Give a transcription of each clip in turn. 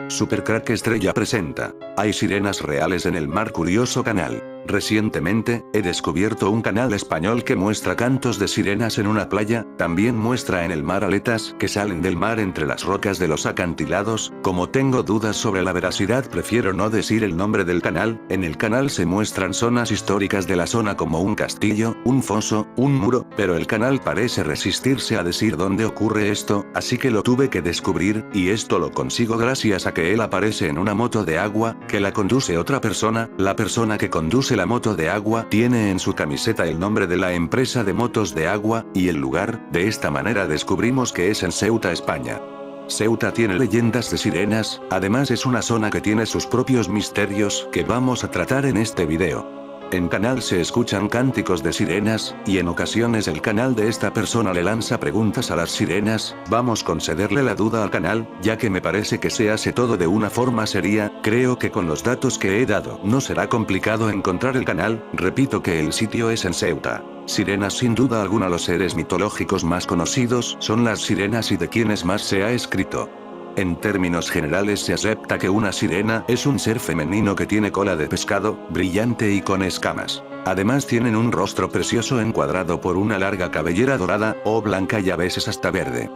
Super Crack Estrella presenta. Hay sirenas reales en el mar. Curioso canal. Recientemente, he descubierto un canal español que muestra cantos de sirenas en una playa, también muestra en el mar aletas que salen del mar entre las rocas de los acantilados. Como tengo dudas sobre la veracidad, prefiero no decir el nombre del canal. En el canal se muestran zonas históricas de la zona como un castillo, un foso, un muro, pero el canal parece resistirse a decir dónde ocurre esto, así que lo tuve que descubrir, y esto lo consigo gracias a que él aparece en una moto de agua, que la conduce otra persona. La persona que conduce la moto de agua tiene en su camiseta el nombre de la empresa de motos de agua, y el lugar. De esta manera descubrimos que es en Ceuta, España. Ceuta tiene leyendas de sirenas, además es una zona que tiene sus propios misterios, que vamos a tratar en este video. En canal se escuchan cánticos de sirenas, y en ocasiones el canal de esta persona le lanza preguntas a las sirenas. Vamos a concederle la duda al canal, ya que me parece que se hace todo de una forma seria. Creo que con los datos que he dado no será complicado encontrar el canal. Repito que el sitio es en Ceuta. Sirenas, sin duda alguna los seres mitológicos más conocidos son las sirenas y de quienes más se ha escrito. En términos generales se acepta que una sirena es un ser femenino que tiene cola de pescado, brillante y con escamas. Además tienen un rostro precioso encuadrado por una larga cabellera dorada, o blanca y a veces hasta verde.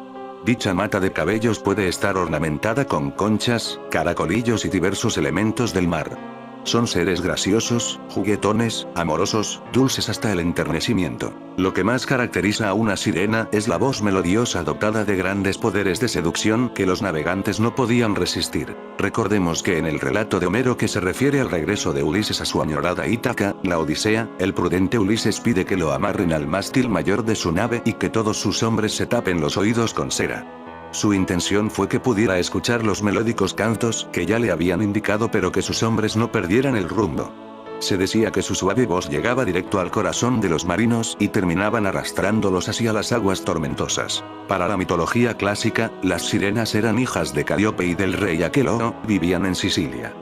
Dicha mata de cabellos puede estar ornamentada con conchas, caracolillos y diversos elementos del mar. Son seres graciosos, juguetones, amorosos, dulces hasta el enternecimiento. Lo que más caracteriza a una sirena es la voz melodiosa dotada de grandes poderes de seducción que los navegantes no podían resistir. Recordemos que en el relato de Homero que se refiere al regreso de Ulises a su añorada Ítaca, la Odisea, el prudente Ulises pide que lo amarren al mástil mayor de su nave y que todos sus hombres se tapen los oídos con cera. Su intención fue que pudiera escuchar los melódicos cantos que ya le habían indicado, pero que sus hombres no perdieran el rumbo. Se decía que su suave voz llegaba directo al corazón de los marinos y terminaban arrastrándolos hacia las aguas tormentosas. Para la mitología clásica, las sirenas eran hijas de Calíope y del rey Aqueloo, vivían en Sicilia.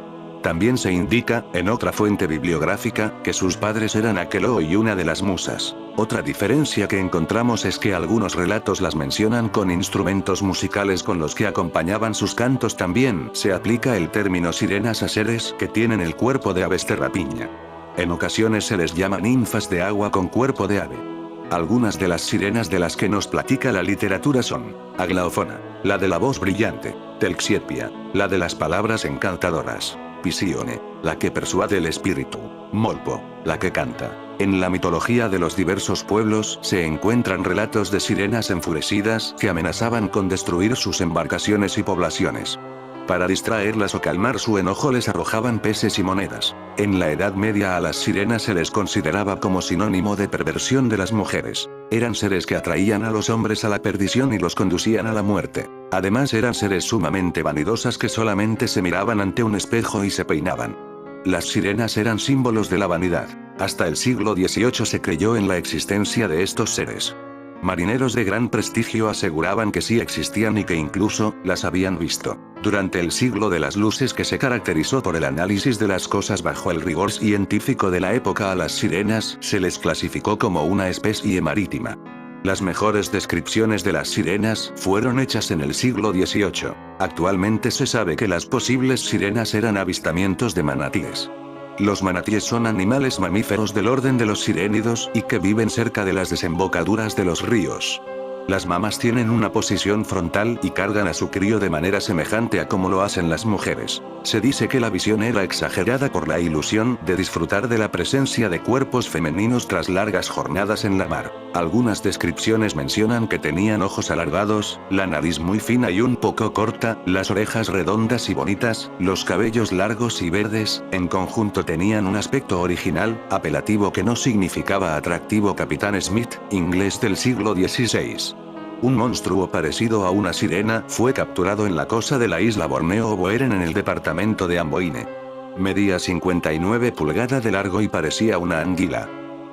También se indica, en otra fuente bibliográfica, que sus padres eran Aqueloo y una de las musas. Otra diferencia que encontramos es que algunos relatos las mencionan con instrumentos musicales con los que acompañaban sus cantos. También se aplica el término sirenas a seres que tienen el cuerpo de aves de rapiña. En ocasiones se les llama ninfas de agua con cuerpo de ave. Algunas de las sirenas de las que nos platica la literatura son: Aglaofona, la de la voz brillante; Telxiepia, la de las palabras encantadoras; Pisione, la que persuade el espíritu; Molpo, la que canta. En la mitología de los diversos pueblos se encuentran relatos de sirenas enfurecidas que amenazaban con destruir sus embarcaciones y poblaciones. Para distraerlas o calmar su enojo les arrojaban peces y monedas. En la Edad Media a las sirenas se les consideraba como sinónimo de perversión de las mujeres. Eran seres que atraían a los hombres a la perdición y los conducían a la muerte. Además eran seres sumamente vanidosas que solamente se miraban ante un espejo y se peinaban. Las sirenas eran símbolos de la vanidad. Hasta el siglo XVIII se creyó en la existencia de estos seres. Marineros de gran prestigio aseguraban que sí existían y que incluso las habían visto. Durante el siglo de las luces, que se caracterizó por el análisis de las cosas bajo el rigor científico de la época, a las sirenas se les clasificó como una especie marítima. Las mejores descripciones de las sirenas fueron hechas en el siglo XVIII. Actualmente se sabe que las posibles sirenas eran avistamientos de manatíes. Los manatíes son animales mamíferos del orden de los sirénidos y que viven cerca de las desembocaduras de los ríos. Las mamas tienen una posición frontal y cargan a su crío de manera semejante a como lo hacen las mujeres. Se dice que la visión era exagerada por la ilusión de disfrutar de la presencia de cuerpos femeninos tras largas jornadas en la mar. Algunas descripciones mencionan que tenían ojos alargados, la nariz muy fina y un poco corta, las orejas redondas y bonitas, los cabellos largos y verdes. En conjunto tenían un aspecto original, apelativo, que no significaba atractivo. Capitán Smith, inglés del siglo XVI. Un monstruo parecido a una sirena fue capturado en la costa de la isla Borneo o Boeren en el departamento de Amboine. Medía 59 pulgadas de largo y parecía una anguila.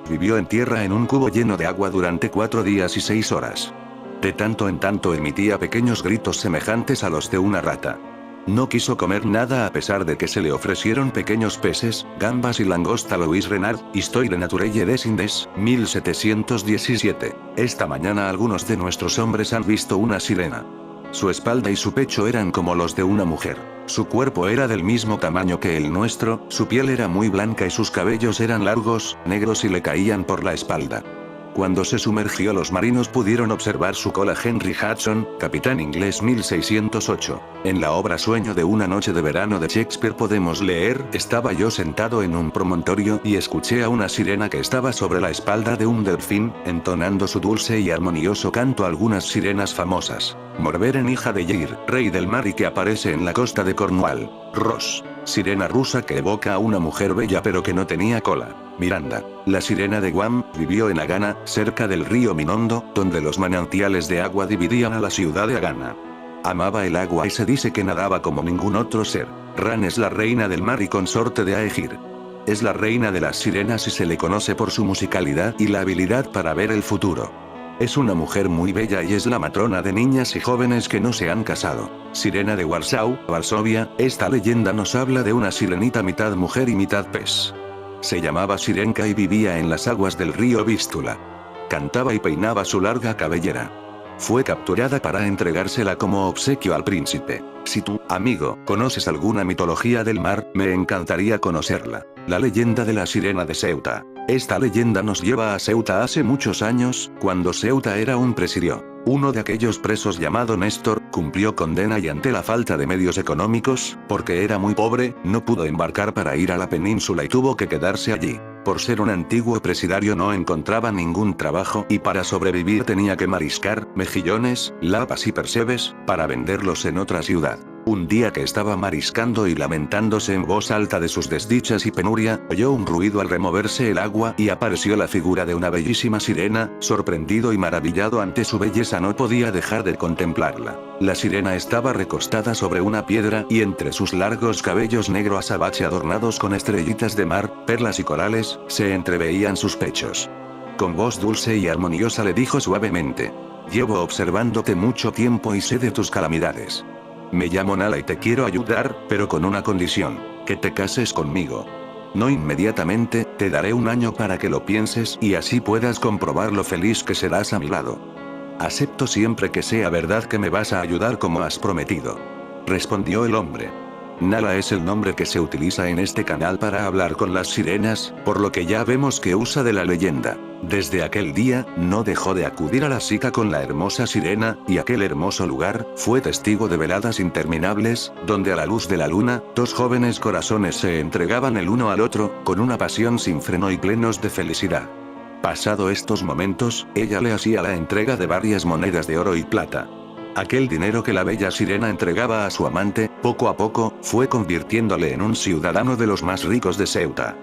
Vivió en tierra en un cubo lleno de agua durante 4 días y 6 horas. De tanto en tanto emitía pequeños gritos semejantes a los de una rata. No quiso comer nada a pesar de que se le ofrecieron pequeños peces, gambas y langosta. Louis Renard, Histoire naturelle des Indes, 1717. Esta mañana algunos de nuestros hombres han visto una sirena. Su espalda y su pecho eran como los de una mujer. Su cuerpo era del mismo tamaño que el nuestro, su piel era muy blanca y sus cabellos eran largos, negros y le caían por la espalda. Cuando se sumergió los marinos pudieron observar su cola. Henry Hudson, capitán inglés 1608. En la obra Sueño de una noche de verano de Shakespeare podemos leer: estaba yo sentado en un promontorio y escuché a una sirena que estaba sobre la espalda de un delfín, entonando su dulce y armonioso canto. Algunas sirenas famosas. Morveren, hija de Jair, rey del mar y que aparece en la costa de Cornwall. Ross, sirena rusa que evoca a una mujer bella pero que no tenía cola. Miranda, la sirena de Guam, vivió en Agana, cerca del río Minondo, donde los manantiales de agua dividían a la ciudad de Agana. Amaba el agua y se dice que nadaba como ningún otro ser. Ran es la reina del mar y consorte de Aegir. Es la reina de las sirenas y se le conoce por su musicalidad y la habilidad para ver el futuro. Es una mujer muy bella y es la matrona de niñas y jóvenes que no se han casado. Sirena de Warsaw, Varsovia, esta leyenda nos habla de una sirenita mitad mujer y mitad pez. Se llamaba Sirenka y vivía en las aguas del río Vístula. Cantaba y peinaba su larga cabellera. Fue capturada para entregársela como obsequio al príncipe. Si tú, amigo, conoces alguna mitología del mar, me encantaría conocerla. La leyenda de la sirena de Ceuta. Esta leyenda nos lleva a Ceuta hace muchos años, cuando Ceuta era un presidio. Uno de aquellos presos llamado Néstor, cumplió condena y ante la falta de medios económicos, porque era muy pobre, no pudo embarcar para ir a la península y tuvo que quedarse allí. Por ser un antiguo presidiario no encontraba ningún trabajo y para sobrevivir tenía que mariscar mejillones, lapas y percebes, para venderlos en otra ciudad. Un día que estaba mariscando y lamentándose en voz alta de sus desdichas y penuria, oyó un ruido al removerse el agua y apareció la figura de una bellísima sirena. Sorprendido y maravillado ante su belleza no podía dejar de contemplarla. La sirena estaba recostada sobre una piedra y entre sus largos cabellos negro azabache adornados con estrellitas de mar, perlas y corales, se entreveían sus pechos. Con voz dulce y armoniosa le dijo suavemente: llevo observándote mucho tiempo y sé de tus calamidades. Me llamo Nala y te quiero ayudar, pero con una condición: que te cases conmigo. No inmediatamente, te daré un año para que lo pienses y así puedas comprobar lo feliz que serás a mi lado. Acepto siempre que sea verdad que me vas a ayudar como has prometido. Respondió el hombre. Nala es el nombre que se utiliza en este canal para hablar con las sirenas, por lo que ya vemos que usa de la leyenda. Desde aquel día, no dejó de acudir a la cita con la hermosa sirena, y aquel hermoso lugar, fue testigo de veladas interminables, donde a la luz de la luna, dos jóvenes corazones se entregaban el uno al otro, con una pasión sin freno y plenos de felicidad. Pasado estos momentos, ella le hacía la entrega de varias monedas de oro y plata. Aquel dinero que la bella sirena entregaba a su amante, poco a poco, fue convirtiéndole en un ciudadano de los más ricos de Ceuta.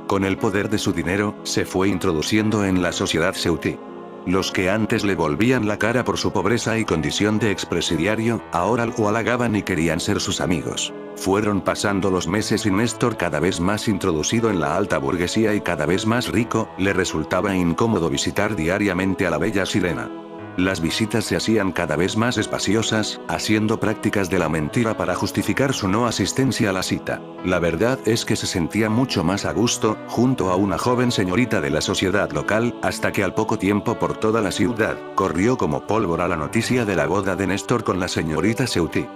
Con el poder de su dinero, se fue introduciendo en la sociedad ceutí. Los que antes le volvían la cara por su pobreza y condición de expresidiario, ahora lo halagaban y querían ser sus amigos. Fueron pasando los meses y Néstor, cada vez más introducido en la alta burguesía y cada vez más rico, le resultaba incómodo visitar diariamente a la bella sirena. Las visitas se hacían cada vez más espaciosas, haciendo prácticas de la mentira para justificar su no asistencia a la cita. La verdad es que se sentía mucho más a gusto, junto a una joven señorita de la sociedad local, hasta que al poco tiempo por toda la ciudad, corrió como pólvora la noticia de la boda de Néstor con la señorita Ceutí.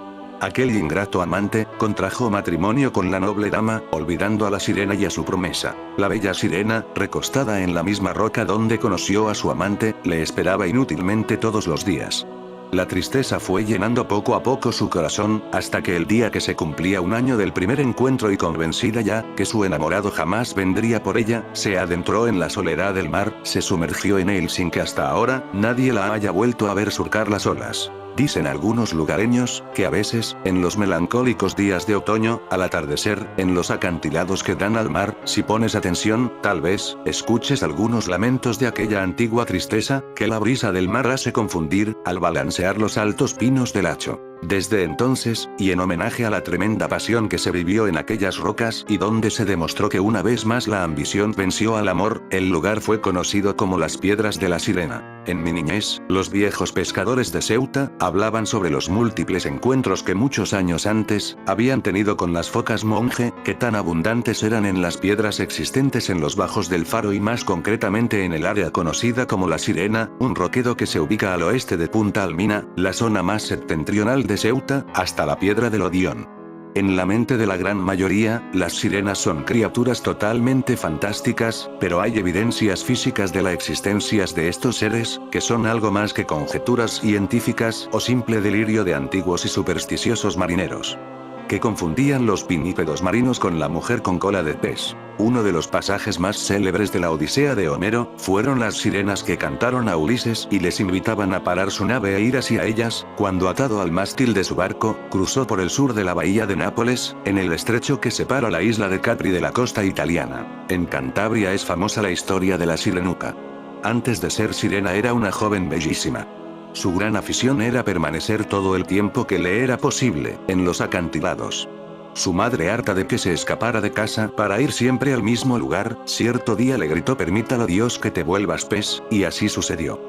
Aquel ingrato amante, contrajo matrimonio con la noble dama, olvidando a la sirena y a su promesa. La bella sirena, recostada en la misma roca donde conoció a su amante, le esperaba inútilmente todos los días. La tristeza fue llenando poco a poco su corazón, hasta que el día que se cumplía un año del primer encuentro y convencida ya, que su enamorado jamás vendría por ella, se adentró en la soledad del mar, se sumergió en él sin que hasta ahora, nadie la haya vuelto a ver surcar las olas. Dicen algunos lugareños, que a veces, en los melancólicos días de otoño, al atardecer, en los acantilados que dan al mar, si pones atención, tal vez, escuches algunos lamentos de aquella antigua tristeza, que la brisa del mar hace confundir, al balancear los altos pinos del hacho. Desde entonces, y en homenaje a la tremenda pasión que se vivió en aquellas rocas y donde se demostró que una vez más la ambición venció al amor, el lugar fue conocido como las Piedras de la Sirena. En mi niñez, los viejos pescadores de Ceuta hablaban sobre los múltiples encuentros que muchos años antes habían tenido con las focas monje, que tan abundantes eran en las piedras existentes en los bajos del faro y más concretamente en el área conocida como La Sirena, un roquedo que se ubica al oeste de Punta Almina, la zona más septentrional de Ceuta, hasta la Piedra del Odión. En la mente de la gran mayoría, las sirenas son criaturas totalmente fantásticas, pero hay evidencias físicas de la existencia de estos seres, que son algo más que conjeturas científicas o simple delirio de antiguos y supersticiosos marineros, que confundían los pinípedos marinos con la mujer con cola de pez. Uno de los pasajes más célebres de la Odisea de Homero, fueron las sirenas que cantaron a Ulises y les invitaban a parar su nave e ir hacia ellas, cuando atado al mástil de su barco, cruzó por el sur de la bahía de Nápoles, en el estrecho que separa la isla de Capri de la costa italiana. En Cantabria es famosa la historia de la sirenuca. Antes de ser sirena era una joven bellísima. Su gran afición era permanecer todo el tiempo que le era posible, en los acantilados. Su madre, harta de que se escapara de casa para ir siempre al mismo lugar, cierto día le gritó: permítalo Dios que te vuelvas pez, y así sucedió.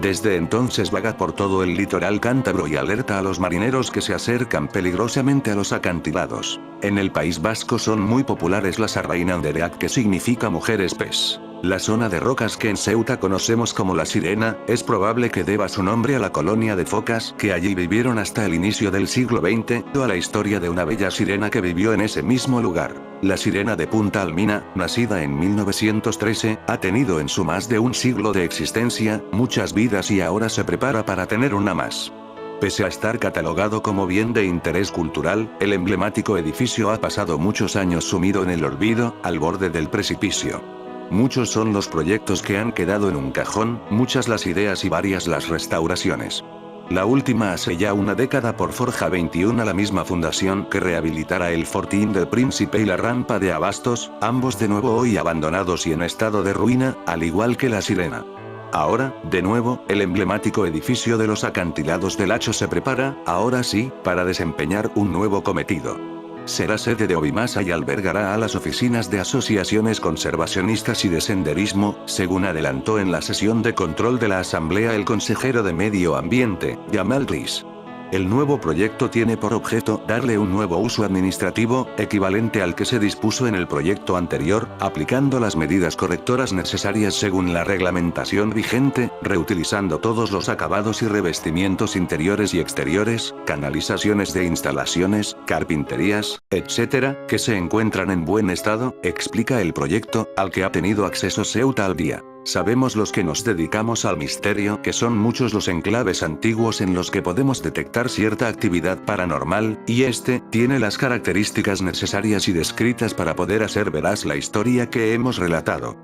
Desde entonces vaga por todo el litoral cántabro y alerta a los marineros que se acercan peligrosamente a los acantilados. En el País Vasco son muy populares las arrainandereak, que significa mujeres pez. La zona de rocas que en Ceuta conocemos como La Sirena, es probable que deba su nombre a la colonia de focas que allí vivieron hasta el inicio del siglo XX, o a la historia de una bella sirena que vivió en ese mismo lugar. La sirena de Punta Almina, nacida en 1913, ha tenido en su más de un siglo de existencia, muchas vidas y ahora se prepara para tener una más. Pese a estar catalogado como bien de interés cultural, el emblemático edificio ha pasado muchos años sumido en el olvido, al borde del precipicio. Muchos son los proyectos que han quedado en un cajón, muchas las ideas y varias las restauraciones. La última hace ya una década por Forja 21, la misma fundación que rehabilitara el Fortín del Príncipe y la rampa de Abastos, ambos de nuevo hoy abandonados y en estado de ruina, al igual que la Sirena. Ahora, de nuevo, el emblemático edificio de los acantilados del Hacho se prepara, ahora sí, para desempeñar un nuevo cometido. Será sede de Ovimasa y albergará a las oficinas de asociaciones conservacionistas y de senderismo, según adelantó en la sesión de control de la Asamblea el consejero de Medio Ambiente, Jamal Riz. El nuevo proyecto tiene por objeto darle un nuevo uso administrativo, equivalente al que se dispuso en el proyecto anterior, aplicando las medidas correctoras necesarias según la reglamentación vigente, reutilizando todos los acabados y revestimientos interiores y exteriores, canalizaciones de instalaciones, carpinterías, etc., que se encuentran en buen estado, explica el proyecto, al que ha tenido acceso Ceuta al día. Sabemos los que nos dedicamos al misterio que son muchos los enclaves antiguos en los que podemos detectar cierta actividad paranormal, y este tiene las características necesarias y descritas para poder hacer veraz la historia que hemos relatado.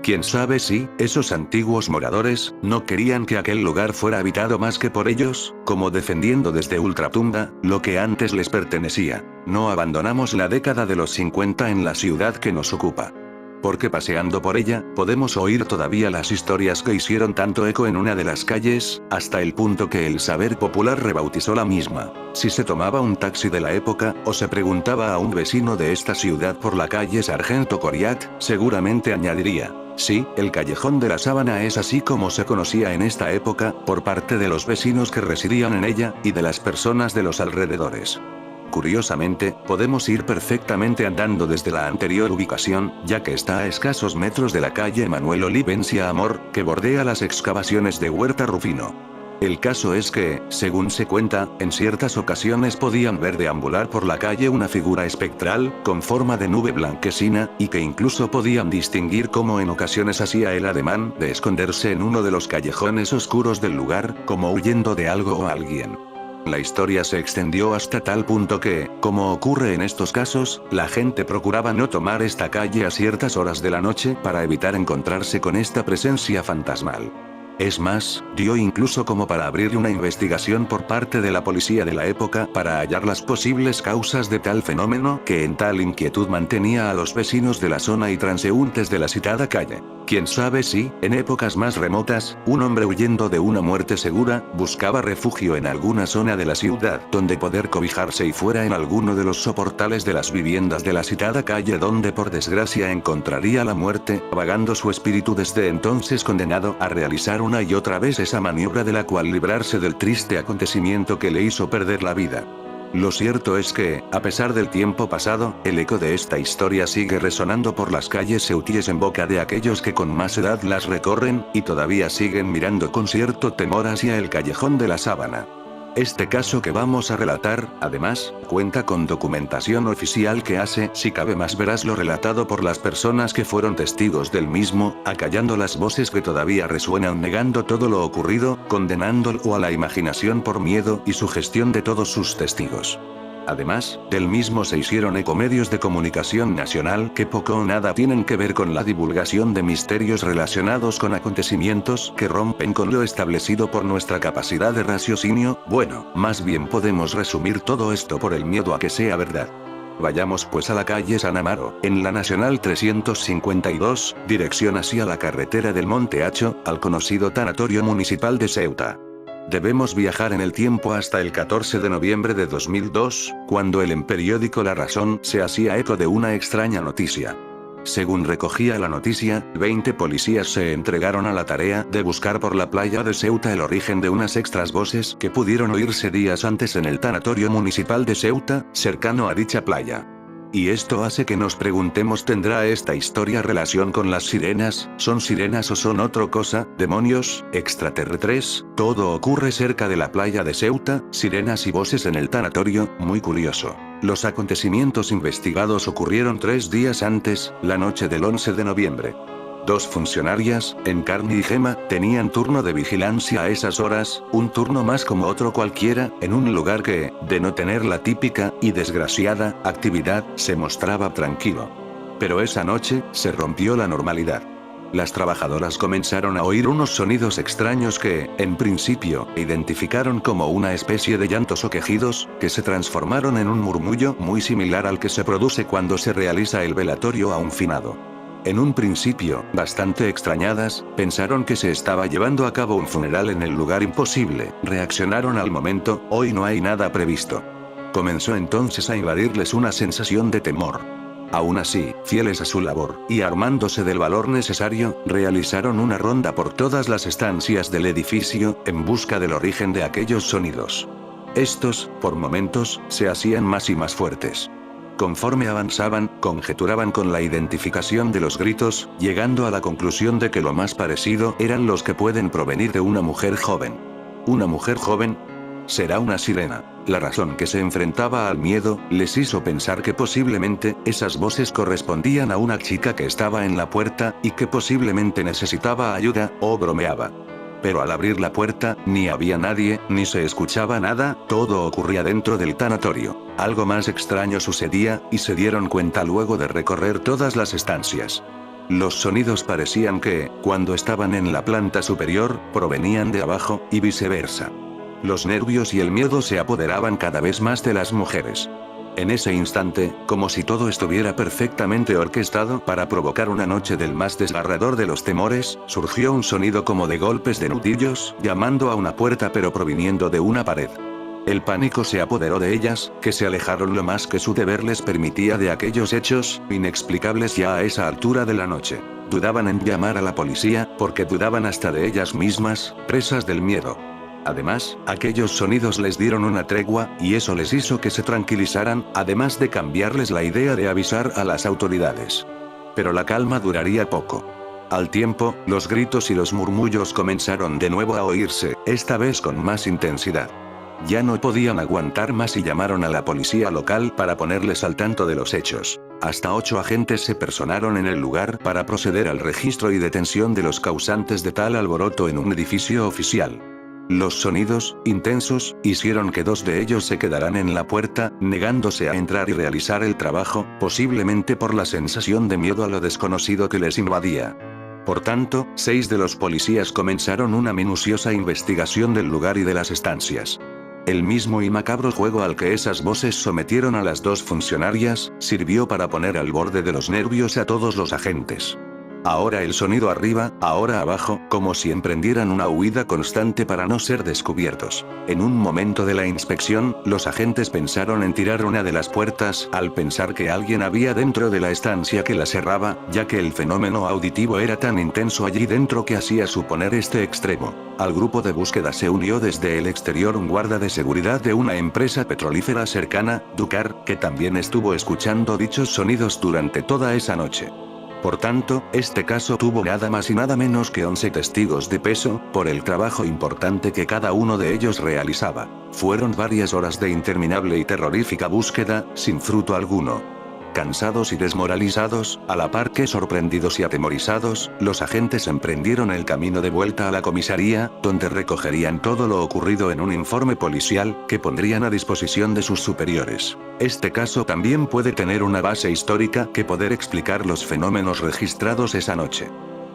Quién sabe si, esos antiguos moradores, no querían que aquel lugar fuera habitado más que por ellos, como defendiendo desde ultratumba, lo que antes les pertenecía. No abandonamos la década de los 50 en la ciudad que nos ocupa. Porque paseando por ella, podemos oír todavía las historias que hicieron tanto eco en una de las calles, hasta el punto que el saber popular rebautizó la misma. Si se tomaba un taxi de la época, o se preguntaba a un vecino de esta ciudad por la calle Sargento Coriat, seguramente añadiría: sí, el Callejón de la Sábana es así como se conocía en esta época, por parte de los vecinos que residían en ella, y de las personas de los alrededores. Curiosamente, podemos ir perfectamente andando desde la anterior ubicación, ya que está a escasos metros de la calle Manuel Olivencia Amor, que bordea las excavaciones de Huerta Rufino. El caso es que, según se cuenta, en ciertas ocasiones podían ver deambular por la calle una figura espectral, con forma de nube blanquecina, y que incluso podían distinguir cómo en ocasiones hacía el ademán de esconderse en uno de los callejones oscuros del lugar, como huyendo de algo o alguien. La historia se extendió hasta tal punto que, como ocurre en estos casos, la gente procuraba no tomar esta calle a ciertas horas de la noche para evitar encontrarse con esta presencia fantasmal. Es más, dio incluso como para abrir una investigación por parte de la policía de la época para hallar las posibles causas de tal fenómeno que en tal inquietud mantenía a los vecinos de la zona y transeúntes de la citada calle. Quién sabe si, en épocas más remotas, un hombre huyendo de una muerte segura, buscaba refugio en alguna zona de la ciudad donde poder cobijarse y fuera en alguno de los soportales de las viviendas de la citada calle donde por desgracia encontraría la muerte, vagando su espíritu desde entonces condenado a realizar una y otra vez esa maniobra de la cual librarse del triste acontecimiento que le hizo perder la vida. Lo cierto es que, a pesar del tiempo pasado, el eco de esta historia sigue resonando por las calles ceutíes en boca de aquellos que con más edad las recorren, y todavía siguen mirando con cierto temor hacia el Callejón de la Sábana. Este caso que vamos a relatar, además, cuenta con documentación oficial que hace, si cabe más veraz lo relatado por las personas que fueron testigos del mismo, acallando las voces que todavía resuenan negando todo lo ocurrido, condenándolo a la imaginación por miedo y sugestión de todos sus testigos. Además, del mismo se hicieron eco medios de comunicación nacional que poco o nada tienen que ver con la divulgación de misterios relacionados con acontecimientos que rompen con lo establecido por nuestra capacidad de raciocinio. Bueno, más bien podemos resumir todo esto por el miedo a que sea verdad. Vayamos pues a la calle San Amaro, en la Nacional 352, dirección hacia la carretera del Monte Hacho, al conocido tanatorio municipal de Ceuta. Debemos viajar en el tiempo hasta el 14 de noviembre de 2002, cuando el periódico La Razón se hacía eco de una extraña noticia. Según recogía la noticia, 20 policías se entregaron a la tarea de buscar por la playa de Ceuta el origen de unas extras voces que pudieron oírse días antes en el tanatorio municipal de Ceuta, cercano a dicha playa. Y esto hace que nos preguntemos, ¿tendrá esta historia relación con las sirenas? ¿Son sirenas o son otra cosa? ¿Demonios? ¿Extraterrestres? Todo ocurre cerca de la playa de Ceuta, sirenas y voces en el tanatorio, muy curioso. Los acontecimientos investigados ocurrieron 3 días antes, la noche del 11 de noviembre. 2 funcionarias, en carne y gema, tenían turno de vigilancia a esas horas, un turno más como otro cualquiera, en un lugar que, de no tener la típica, y desgraciada, actividad, se mostraba tranquilo. Pero esa noche, se rompió la normalidad. Las trabajadoras comenzaron a oír unos sonidos extraños que, en principio, identificaron como una especie de llantos o quejidos, que se transformaron en un murmullo muy similar al que se produce cuando se realiza el velatorio a un finado. En un principio, bastante extrañadas, pensaron que se estaba llevando a cabo un funeral en el lugar imposible, reaccionaron al momento, hoy no hay nada previsto. Comenzó entonces a invadirles una sensación de temor. Aún así, fieles a su labor, y armándose del valor necesario, realizaron una ronda por todas las estancias del edificio, en busca del origen de aquellos sonidos. Estos, por momentos, se hacían más y más fuertes. Conforme avanzaban, conjeturaban con la identificación de los gritos, llegando a la conclusión de que lo más parecido eran los que pueden provenir de una mujer joven. ¿Una mujer joven? Será una sirena. La razón que se enfrentaba al miedo, les hizo pensar que posiblemente, esas voces correspondían a una chica que estaba en la puerta, y que posiblemente necesitaba ayuda, o bromeaba. Pero al abrir la puerta, ni había nadie, ni se escuchaba nada, todo ocurría dentro del tanatorio. Algo más extraño sucedía, y se dieron cuenta luego de recorrer todas las estancias. Los sonidos parecían que, cuando estaban en la planta superior, provenían de abajo, y viceversa. Los nervios y el miedo se apoderaban cada vez más de las mujeres. En ese instante, como si todo estuviera perfectamente orquestado para provocar una noche del más desgarrador de los temores, surgió un sonido como de golpes de nudillos, llamando a una puerta pero proviniendo de una pared. El pánico se apoderó de ellas, que se alejaron lo más que su deber les permitía de aquellos hechos, inexplicables ya a esa altura de la noche. Dudaban en llamar a la policía, porque dudaban hasta de ellas mismas, presas del miedo. Además, aquellos sonidos les dieron una tregua, y eso les hizo que se tranquilizaran, además de cambiarles la idea de avisar a las autoridades. Pero la calma duraría poco. Al tiempo, los gritos y los murmullos comenzaron de nuevo a oírse, esta vez con más intensidad. Ya no podían aguantar más y llamaron a la policía local para ponerles al tanto de los hechos. Hasta 8 agentes se personaron en el lugar para proceder al registro y detención de los causantes de tal alboroto en un edificio oficial. Los sonidos, intensos, hicieron que 2 de ellos se quedaran en la puerta, negándose a entrar y realizar el trabajo, posiblemente por la sensación de miedo a lo desconocido que les invadía. Por tanto, 6 de los policías comenzaron una minuciosa investigación del lugar y de las estancias. El mismo y macabro juego al que esas voces sometieron a las 2 funcionarias, sirvió para poner al borde de los nervios a todos los agentes. Ahora el sonido arriba, ahora abajo, como si emprendieran una huida constante para no ser descubiertos. En un momento de la inspección, los agentes pensaron en tirar una de las puertas, al pensar que alguien había dentro de la estancia que la cerraba, ya que el fenómeno auditivo era tan intenso allí dentro que hacía suponer este extremo. Al grupo de búsqueda se unió desde el exterior un guarda de seguridad de una empresa petrolífera cercana, Ducar, que también estuvo escuchando dichos sonidos durante toda esa noche. Por tanto, este caso tuvo nada más y nada menos que 11 testigos de peso, por el trabajo importante que cada uno de ellos realizaba. Fueron varias horas de interminable y terrorífica búsqueda, sin fruto alguno. Cansados y desmoralizados, a la par que sorprendidos y atemorizados, los agentes emprendieron el camino de vuelta a la comisaría, donde recogerían todo lo ocurrido en un informe policial, que pondrían a disposición de sus superiores. Este caso también puede tener una base histórica que poder explicar los fenómenos registrados esa noche.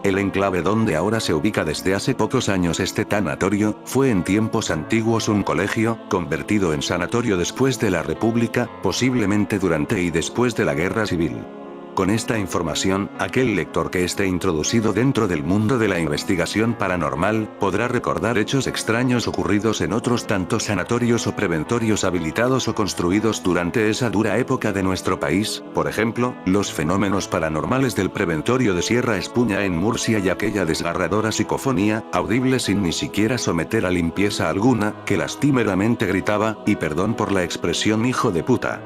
El enclave donde ahora se ubica desde hace pocos años este tanatorio, fue en tiempos antiguos un colegio, convertido en sanatorio después de la República, posiblemente durante y después de la Guerra Civil. Con esta información, aquel lector que esté introducido dentro del mundo de la investigación paranormal, podrá recordar hechos extraños ocurridos en otros tantos sanatorios o preventorios habilitados o construidos durante esa dura época de nuestro país, por ejemplo, los fenómenos paranormales del preventorio de Sierra Espuña en Murcia y aquella desgarradora psicofonía, audible sin ni siquiera someter a limpieza alguna, que lastimeramente gritaba, y perdón por la expresión hijo de puta.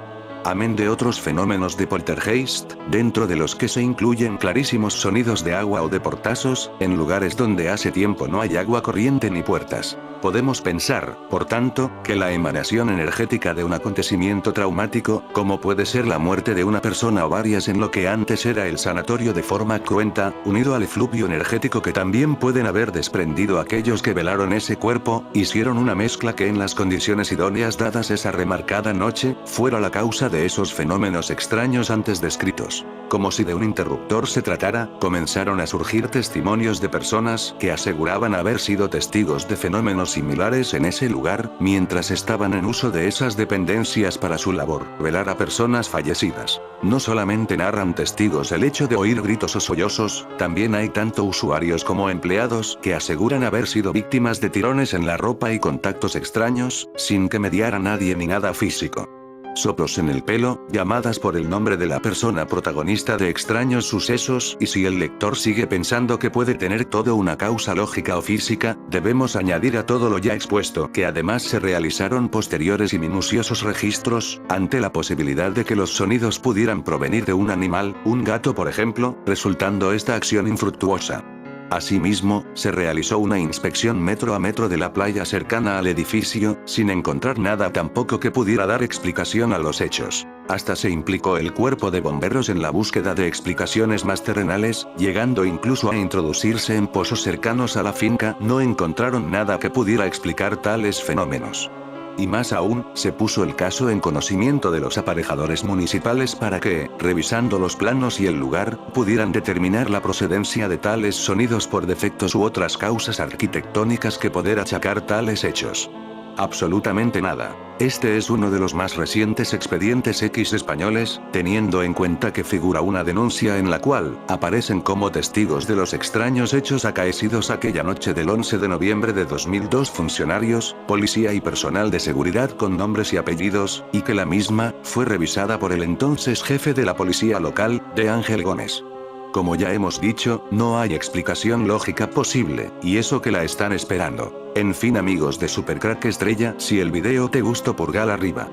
Amén de otros fenómenos de poltergeist, dentro de los que se incluyen clarísimos sonidos de agua o de portazos, en lugares donde hace tiempo no hay agua corriente ni puertas. Podemos pensar, por tanto, que la emanación energética de un acontecimiento traumático, como puede ser la muerte de una persona o varias en lo que antes era el sanatorio de forma cruenta, unido al efluvio energético que también pueden haber desprendido aquellos que velaron ese cuerpo, hicieron una mezcla que en las condiciones idóneas dadas esa remarcada noche, fuera la causa de esos fenómenos extraños antes descritos. Como si de un interruptor se tratara, comenzaron a surgir testimonios de personas que aseguraban haber sido testigos de fenómenos similares en ese lugar, mientras estaban en uso de esas dependencias para su labor, velar a personas fallecidas. No solamente narran testigos el hecho de oír gritos o sollozos, también hay tanto usuarios como empleados que aseguran haber sido víctimas de tirones en la ropa y contactos extraños, sin que mediara nadie ni nada físico. Soplos en el pelo, llamadas por el nombre de la persona protagonista de extraños sucesos, y si el lector sigue pensando que puede tener todo una causa lógica o física, debemos añadir a todo lo ya expuesto que además se realizaron posteriores y minuciosos registros, ante la posibilidad de que los sonidos pudieran provenir de un animal, un gato por ejemplo, resultando esta acción infructuosa. Asimismo, se realizó una inspección metro a metro de la playa cercana al edificio, sin encontrar nada tampoco que pudiera dar explicación a los hechos. Hasta se implicó el cuerpo de bomberos en la búsqueda de explicaciones más terrenales, llegando incluso a introducirse en pozos cercanos a la finca, no encontraron nada que pudiera explicar tales fenómenos. Y más aún, se puso el caso en conocimiento de los aparejadores municipales para que, revisando los planos y el lugar, pudieran determinar la procedencia de tales sonidos por defectos u otras causas arquitectónicas que poder achacar tales hechos. Absolutamente nada. Este es uno de los más recientes expedientes X españoles, teniendo en cuenta que figura una denuncia en la cual aparecen como testigos de los extraños hechos acaecidos aquella noche del 11 de noviembre de 2002 funcionarios, policía y personal de seguridad con nombres y apellidos, y que la misma fue revisada por el entonces jefe de la policía local, de Ángel Gómez. Como ya hemos dicho, no hay explicación lógica posible, y eso que la están esperando. En fin amigos de Supercrack Estrella, si el video te gustó pulgar arriba.